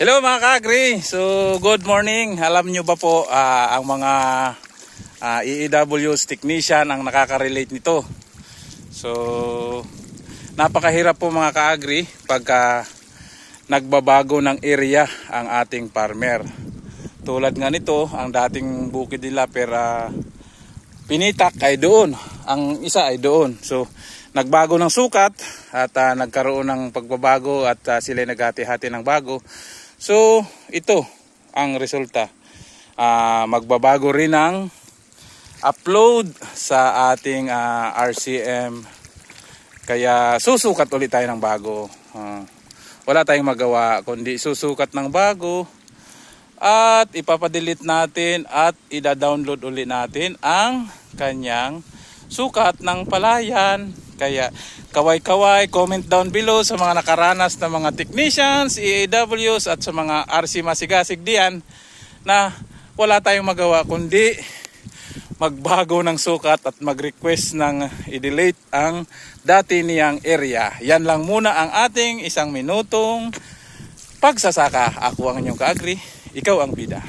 Hello mga ka-agri. So good morning. Alam nyo ba po ang mga EEWs technician ang nakaka-relate nito. So napakahirap po mga ka-agri pagka nagbabago ng area ang ating farmer. Tulad nga nito, ang dating bukid nila pinitak ay doon, ang isa ay doon. So nagbago ng sukat at nagkaroon ng pagbabago at sila naghati-hati ng bago. So ito ang resulta. Magbabago rin ang upload sa ating RCM. Kaya susukat ulit tayo ng bago. Wala tayong magawa kundi susukat ng bago at ipapadelete natin at ida-download ulit natin ang kanyang sukat ng palayan. Kaya kaway-kaway, comment down below sa mga nakaranas na mga technicians, EAWs at sa mga RC masigasig diyan na wala tayong magawa kundi magbago ng sukat at mag-request ng i-delete ang dati niyang area. Yan lang muna ang ating 1 minutong pagsasaka. Ako ang inyong ka-agri, ikaw ang bida.